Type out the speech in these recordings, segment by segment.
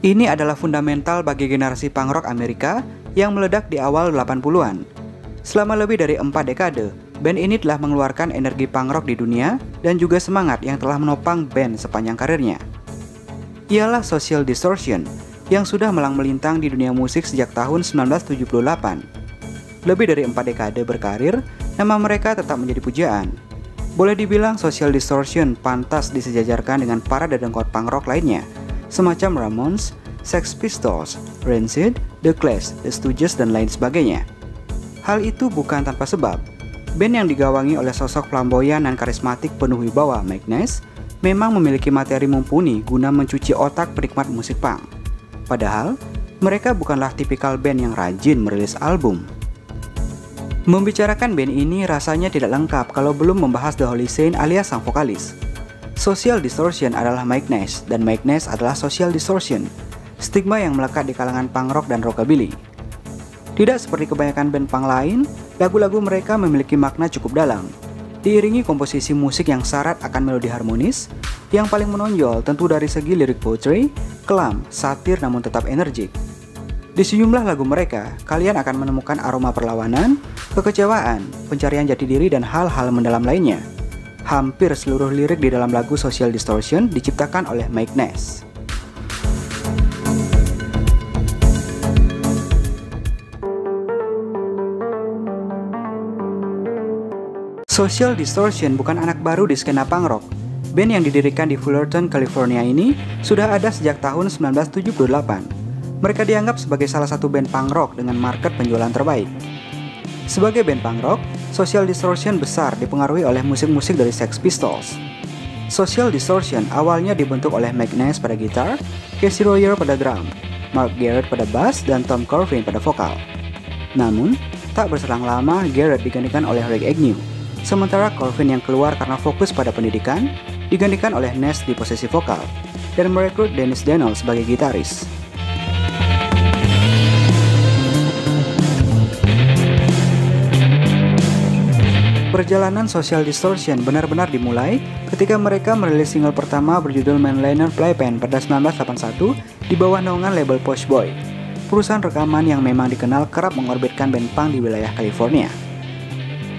Ini adalah fundamental bagi generasi punk rock Amerika yang meledak di awal 80-an. Selama lebih dari 4 dekade, band ini telah mengeluarkan energi punk rock di dunia dan juga semangat yang telah menopang band sepanjang karirnya. Ialah Social Distortion yang sudah melang melintang di dunia musik sejak tahun 1978. Lebih dari 4 dekade berkarir, nama mereka tetap menjadi pujaan. Boleh dibilang Social Distortion pantas disejajarkan dengan para dedengkot punk rock lainnya, semacam Ramones, Sex Pistols, Rancid, The Clash, The Stooges, dan lain sebagainya. Hal itu bukan tanpa sebab. Band yang digawangi oleh sosok flamboyan dan karismatik penuh wibawa Mike Ness memang memiliki materi mumpuni guna mencuci otak penikmat musik punk. Padahal, mereka bukanlah tipikal band yang rajin merilis album. Membicarakan band ini rasanya tidak lengkap kalau belum membahas The Holy Saint alias sang vokalis. Social Distortion adalah Mike Ness, dan Mike Ness adalah Social Distortion, stigma yang melekat di kalangan punk rock dan rockabilly. Tidak seperti kebanyakan band punk lain, lagu-lagu mereka memiliki makna cukup dalam, diiringi komposisi musik yang syarat akan melodi harmonis. Yang paling menonjol tentu dari segi lirik poetry, kelam, satir namun tetap energik. Di sejumlah lagu mereka, kalian akan menemukan aroma perlawanan, kekecewaan, pencarian jati diri, dan hal-hal mendalam lainnya. Hampir seluruh lirik di dalam lagu Social Distortion diciptakan oleh Mike Ness. Social Distortion bukan anak baru di skena punk rock. Band yang didirikan di Fullerton, California ini sudah ada sejak tahun 1978. Mereka dianggap sebagai salah satu band punk rock dengan market penjualan terbaik. Sebagai band punk rock, Social Distortion besar dipengaruhi oleh musik-musik dari Sex Pistols. Social Distortion awalnya dibentuk oleh Mike Ness pada gitar, Casey Royer pada drum, Mark Garrett pada bass, dan Tom Corvin pada vokal. Namun, tak berselang lama Garrett digantikan oleh Rick Agnew, sementara Corvin yang keluar karena fokus pada pendidikan digantikan oleh Ness di posisi vokal, dan merekrut Dennis Daniel sebagai gitaris. Perjalanan Social Distortion benar-benar dimulai ketika mereka merilis single pertama berjudul Mainliner Playpen pada 1981 di bawah naungan label Posh Boy, perusahaan rekaman yang memang dikenal kerap mengorbitkan band punk di wilayah California.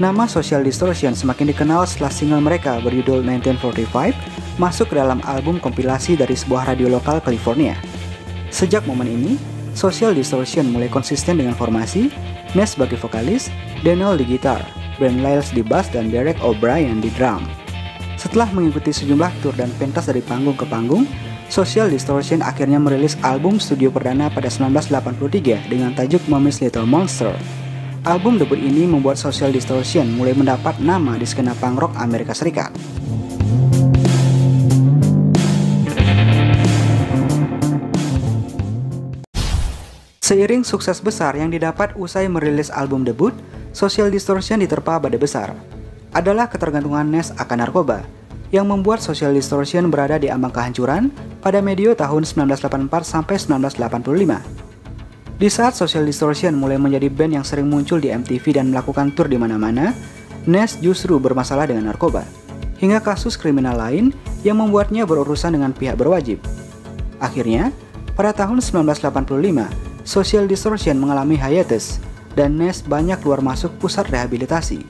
Nama Social Distortion semakin dikenal setelah single mereka berjudul 1945 masuk ke dalam album kompilasi dari sebuah radio lokal California. Sejak momen ini, Social Distortion mulai konsisten dengan formasi Ness sebagai vokalis, Daniel di gitar, Brent Lyles di bass, dan Derek O'Brien di drum. Setelah mengikuti sejumlah tour dan pentas dari panggung ke panggung, Social Distortion akhirnya merilis album studio perdana pada 1983 dengan tajuk Mommy's Little Monster. Album debut ini membuat Social Distortion mulai mendapat nama di skena punk rock Amerika Serikat. Seiring sukses besar yang didapat usai merilis album debut, Social Distortion diterpa badai besar. Adalah ketergantungan Ness akan narkoba, yang membuat Social Distortion berada di ambang kehancuran pada medio tahun 1984 sampai 1985. Di saat Social Distortion mulai menjadi band yang sering muncul di MTV dan melakukan tur di mana-mana, Ness justru bermasalah dengan narkoba, hingga kasus kriminal lain yang membuatnya berurusan dengan pihak berwajib. Akhirnya, pada tahun 1985, Social Distortion mengalami hiatus, dan Ness banyak keluar masuk pusat rehabilitasi.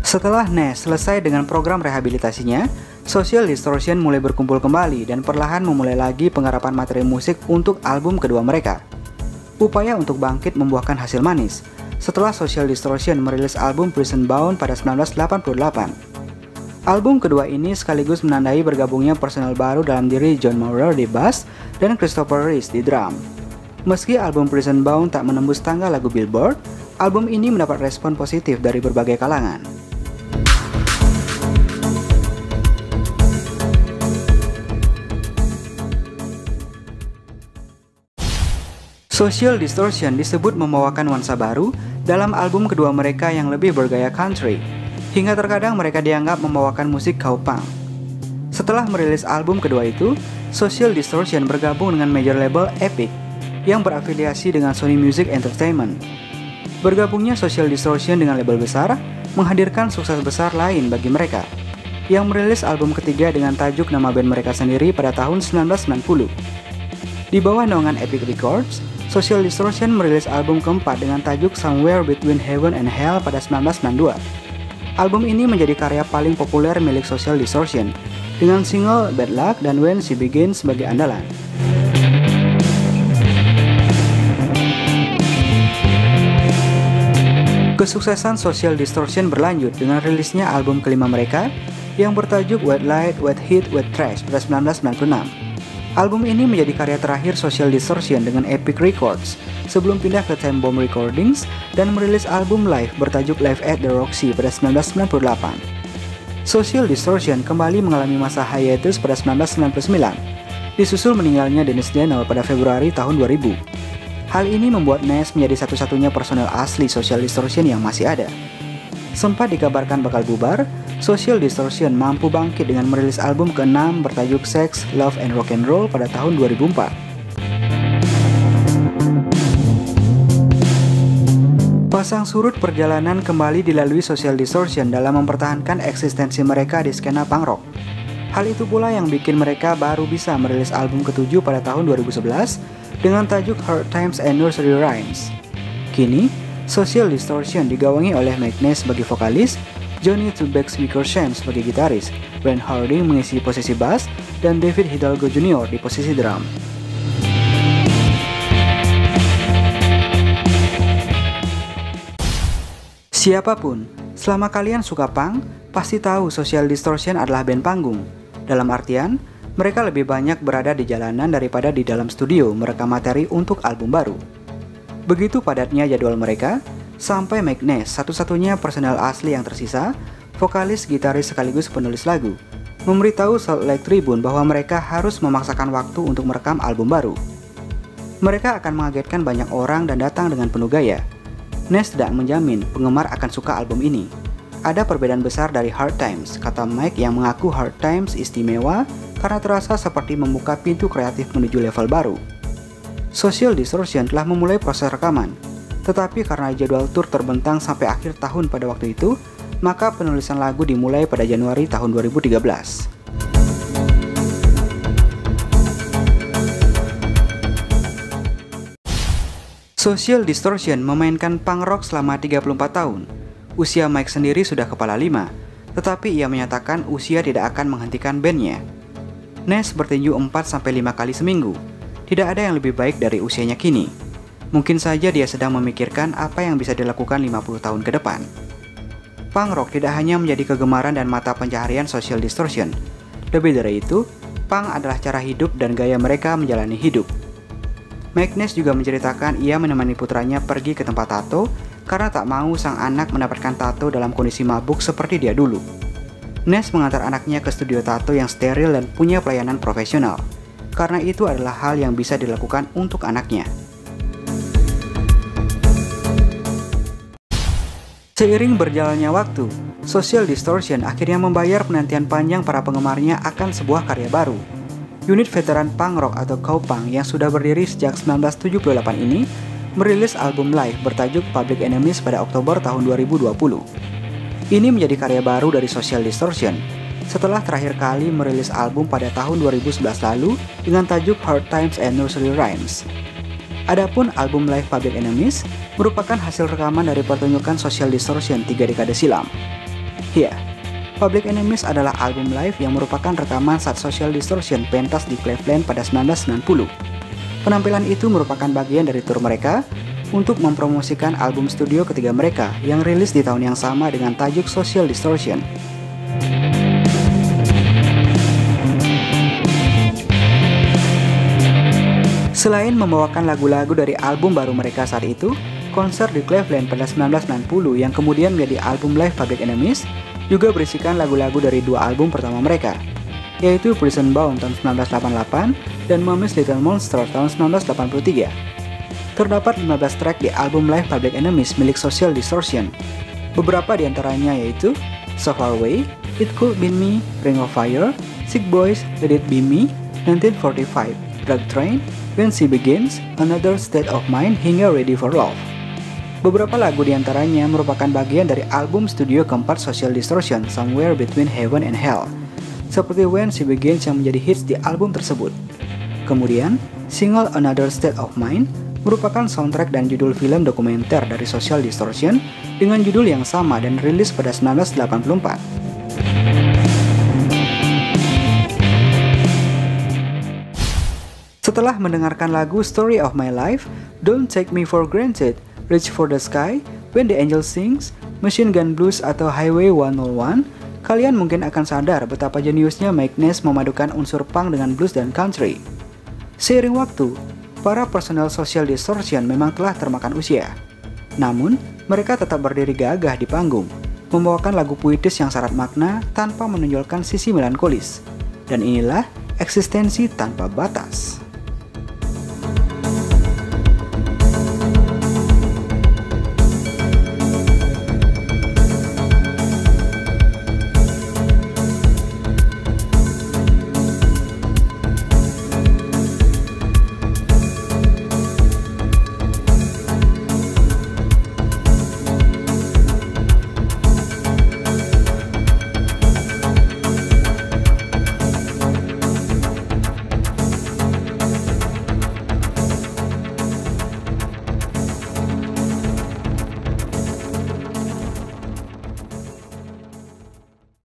Setelah Ness selesai dengan program rehabilitasinya, Social Distortion mulai berkumpul kembali dan perlahan memulai lagi penggarapan materi musik untuk album kedua mereka. Upaya untuk bangkit membuahkan hasil manis setelah Social Distortion merilis album Prison Bound pada 1988. Album kedua ini sekaligus menandai bergabungnya personel baru dalam diri John Maurer di bass dan Christopher Reese di drum. Meski album Prison Bound tak menembus tangga lagu Billboard, album ini mendapat respon positif dari berbagai kalangan. Social Distortion disebut membawakan nuansa baru dalam album kedua mereka yang lebih bergaya country, hingga terkadang mereka dianggap membawakan musik cowpunk. Setelah merilis album kedua itu, Social Distortion bergabung dengan major label Epic yang berafiliasi dengan Sony Music Entertainment. Bergabungnya Social Distortion dengan label besar menghadirkan sukses besar lain bagi mereka, yang merilis album ketiga dengan tajuk nama band mereka sendiri pada tahun 1990. Di bawah naungan Epic Records, Social Distortion merilis album keempat dengan tajuk Somewhere Between Heaven and Hell pada 1992. Album ini menjadi karya paling populer milik Social Distortion, dengan single Bad Luck dan When She Begins sebagai andalan. Kesuksesan Social Distortion berlanjut dengan rilisnya album kelima mereka yang bertajuk Wet Light, Wet Heat, Wet Trash pada 1996. Album ini menjadi karya terakhir Social Distortion dengan Epic Records sebelum pindah ke Time Bomb Recordings dan merilis album live bertajuk Live at the Roxy pada 1998. Social Distortion kembali mengalami masa hiatus pada 1999, disusul meninggalnya Dennis Daniel pada Februari tahun 2000. Hal ini membuat Ness menjadi satu-satunya personel asli Social Distortion yang masih ada. Sempat dikabarkan bakal bubar, Social Distortion mampu bangkit dengan merilis album ke-6 bertajuk Sex, Love, and Rock and Roll pada tahun 2004. Pasang surut perjalanan kembali dilalui Social Distortion dalam mempertahankan eksistensi mereka di skena punk rock. Hal itu pula yang bikin mereka baru bisa merilis album ke-7 pada tahun 2011 dengan tajuk Hard Times and Nursery Rhymes. Kini, Social Distortion digawangi oleh Mike Ness sebagai vokalis, Johnny Two Bags Wickersham sebagai gitaris, Brent Harding mengisi posisi bass, dan David Hidalgo Jr. di posisi drum. Siapapun, selama kalian suka punk, pasti tahu Social Distortion adalah band panggung. Dalam artian, mereka lebih banyak berada di jalanan daripada di dalam studio merekam materi untuk album baru. Begitu padatnya jadwal mereka, sampai Mike Ness, satu-satunya personel asli yang tersisa, vokalis, gitaris sekaligus penulis lagu, memberitahu Salt Lake Tribune bahwa mereka harus memaksakan waktu untuk merekam album baru. Mereka akan mengagetkan banyak orang dan datang dengan penuh gaya. Ness tidak menjamin penggemar akan suka album ini. Ada perbedaan besar dari Hard Times, kata Mike yang mengaku Hard Times istimewa karena terasa seperti membuka pintu kreatif menuju level baru. Social Distortion telah memulai proses rekaman, tetapi karena jadwal tur terbentang sampai akhir tahun pada waktu itu, maka penulisan lagu dimulai pada Januari tahun 2013. Social Distortion memainkan punk rock selama 34 tahun. Usia Mike sendiri sudah kepala 5, tetapi ia menyatakan usia tidak akan menghentikan bandnya. Ness bertinju 4-5 kali seminggu. Tidak ada yang lebih baik dari usianya kini. Mungkin saja dia sedang memikirkan apa yang bisa dilakukan 50 tahun ke depan. Punk rock tidak hanya menjadi kegemaran dan mata pencaharian Social Distortion. Lebih dari itu, punk adalah cara hidup dan gaya mereka menjalani hidup. Mike Ness juga menceritakan ia menemani putranya pergi ke tempat tato karena tak mau sang anak mendapatkan tato dalam kondisi mabuk seperti dia dulu. Ness mengantar anaknya ke studio tato yang steril dan punya pelayanan profesional, karena itu adalah hal yang bisa dilakukan untuk anaknya. Seiring berjalannya waktu, Social Distortion akhirnya membayar penantian panjang para penggemarnya akan sebuah karya baru. Unit veteran punk rock atau Cowpunk yang sudah berdiri sejak 1978 ini merilis album live bertajuk Public Enemies pada Oktober tahun 2020. Ini menjadi karya baru dari Social Distortion setelah terakhir kali merilis album pada tahun 2011 lalu dengan tajuk Hard Times and Nursery Rhymes. Adapun album live Public Enemies merupakan hasil rekaman dari pertunjukan Social Distortion 3 dekade silam. Ya, Public Enemies adalah album live yang merupakan rekaman saat Social Distortion pentas di Cleveland pada 1990. Penampilan itu merupakan bagian dari tur mereka untuk mempromosikan album studio ketiga mereka yang rilis di tahun yang sama dengan tajuk Social Distortion. Selain membawakan lagu-lagu dari album baru mereka saat itu, konser di Cleveland pada 1990 yang kemudian menjadi album live Public Enemies juga berisikan lagu-lagu dari dua album pertama mereka, yaitu Prison Bound tahun 1988 dan Mommy's Little Monster tahun 1983. Terdapat 15 track di album live Public Enemies milik Social Distortion. Beberapa di antaranya yaitu So Far Away, It Could Be Me, Ring of Fire, Sick Boys, Let It Be Me, 1945, Drug Train, When She Begins, Another State of Mind, hingga Ready for Love. Beberapa lagu diantaranya merupakan bagian dari album studio keempat Social Distortion, Somewhere Between Heaven and Hell, seperti When She Begins yang menjadi hits di album tersebut. Kemudian, single Another State of Mind merupakan soundtrack dan judul film dokumenter dari Social Distortion dengan judul yang sama dan rilis pada 1984. Setelah mendengarkan lagu Story of My Life, Don't Take Me For Granted, Reach for the Sky, When the Angel Sings, Machine Gun Blues atau Highway 101, kalian mungkin akan sadar betapa jeniusnya Mike Ness memadukan unsur punk dengan blues dan country. Seiring waktu, para personel Social Distortion memang telah termakan usia. Namun, mereka tetap berdiri gagah di panggung, membawakan lagu puitis yang syarat makna tanpa menonjolkan sisi melankolis. Dan inilah eksistensi tanpa batas.